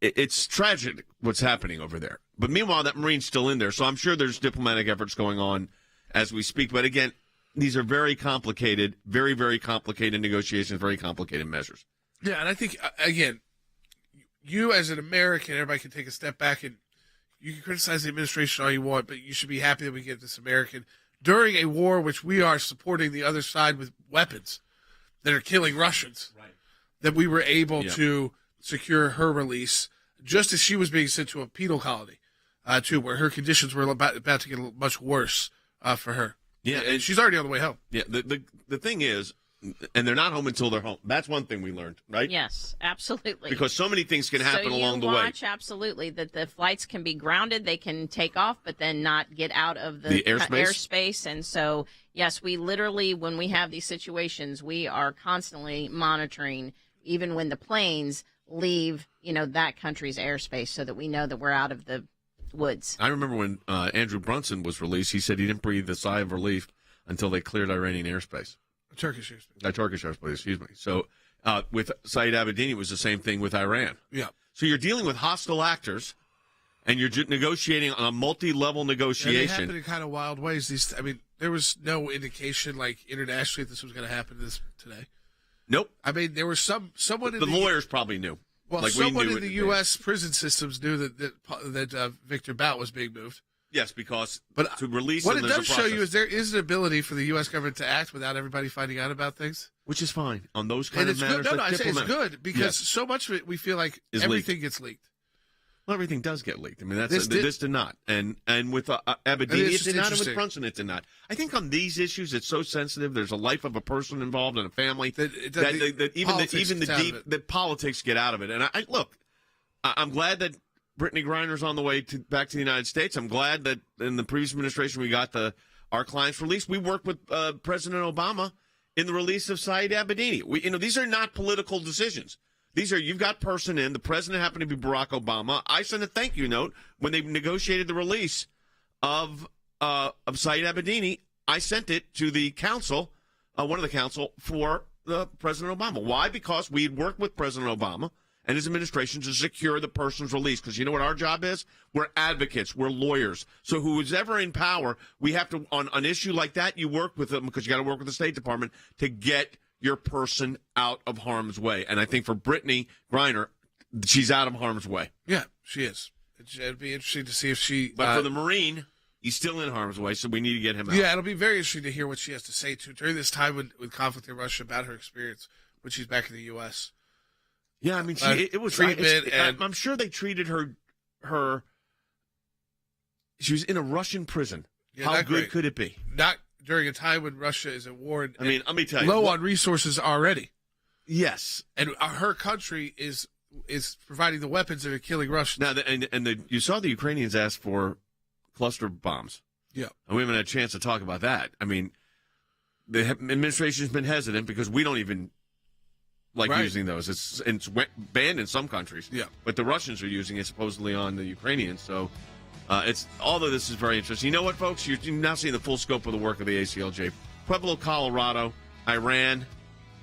it's tragic what's happening over there. But meanwhile, that Marine's still in there, so I'm sure there's diplomatic efforts going on as we speak. But again, these are very complicated, very, very complicated negotiations, very complicated measures. Yeah, and I think, again, you as an American, everybody can take a step back and you can criticize the administration all you want, but you should be happy that we get this American during a war which we are supporting the other side with weapons that are killing Russians. Right. That we were able to secure her release just as she was being sent to a penal colony, too, where her conditions were about to get much worse for her. Yeah, and she's already on the way home. Yeah, the thing is, and they're not home until they're home. That's one thing we learned, right? Yes, absolutely. Because so many things can happen along the way. Watch, absolutely, that the flights can be grounded, they can take off, but then not get out of the airspace. And so, yes, we literally, when we have these situations, we are constantly monitoring, even when the planes leave, that country's airspace, so that we know that we're out of the woods. I remember when Andrew Brunson was released, he said he didn't breathe a sigh of relief until they cleared Iranian airspace. Turkish airspace, excuse me. So with Saeed Abedini, it was the same thing with Iran. Yeah. So you're dealing with hostile actors, and you're negotiating on a multi-level negotiation. And they happen in kind of wild ways. There was no indication, internationally, that this was going to happen today. Nope. There was someone in the lawyers probably knew. Well, someone in the U.S. prison systems knew that Victor Bout was being moved. Yes, because to release what them, it does show you is there is an ability for the U.S. government to act without everybody finding out about things, which is fine on those kind of matters. Good. No, I say it's good because so much of it we feel like everything gets leaked. Well, everything does get leaked. I mean, this did not, and with Abedini, it did not, and with Brunson, it did not. I think on these issues, it's so sensitive. There's a life of a person involved and a family that even the politics get out of it. And I'm glad that Brittany Griner's on the way back to the United States. I'm glad that in the previous administration we got our clients released. We worked with President Obama in the release of Saeed Abedini. These are not political decisions. These are, you've got person in, the president happened to be Barack Obama. I sent a thank you note when they negotiated the release of Saeed Abedini. I sent it to the council, one of the council, for President Obama. Why? Because we had worked with President Obama and his administration to secure the person's release. Because you know what our job is? We're advocates. We're lawyers. So who's ever in power, we have to, on an issue like that, you work with them because you got to work with the State Department to get your person out of harm's way. And I think for Brittany Griner, she's out of harm's way. Yeah, she is. It'd be interesting to see if she... But for the Marine, he's still in harm's way, so we need to get him out. Yeah, it'll be very interesting to hear what she has to say during this time with conflict in Russia about her experience when she's back in the U.S. Yeah, I mean, it was treatment, and I'm sure they treated her. She was in a Russian prison. Yeah, how good could it be? Not during a time when Russia is at war. I mean, let me tell you, low on resources already. Yes, and her country is providing the weapons that are killing Russians. Now, you saw the Ukrainians ask for cluster bombs. Yeah, and we haven't had a chance to talk about that. I mean, the administration's been hesitant because we don't even using those. It's banned in some countries. Yeah, but the Russians are using it supposedly on the Ukrainians. So. All of this is very interesting. You know what, folks? You're now seeing the full scope of the work of the ACLJ. Pueblo, Colorado, Iran,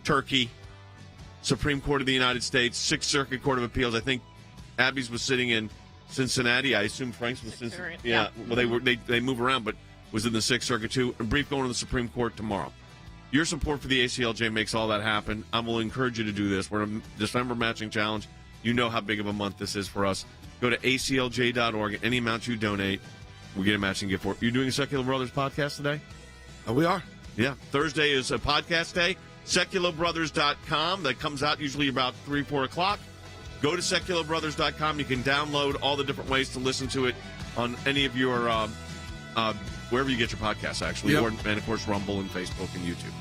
Turkey, Supreme Court of the United States, Sixth Circuit Court of Appeals. I think Abby's was sitting in Cincinnati. I assume Frank's was Cincinnati. Yeah. Well, they move around, but was in the Sixth Circuit too. A brief going to the Supreme Court tomorrow. Your support for the ACLJ makes all that happen. I will encourage you to do this. We're in a December matching challenge. You know how big of a month this is for us. Go to aclj.org. Any amount you donate, we get a matching gift for it. You're doing a Sekulow Brothers podcast today? We are. Yeah. Thursday is a podcast day. SekulowBrothers.com. That comes out usually about 3, 4 o'clock. Go to SekulowBrothers.com. You can download all the different ways to listen to it on any of your, wherever you get your podcasts, actually. Yep. And, of course, Rumble and Facebook and YouTube.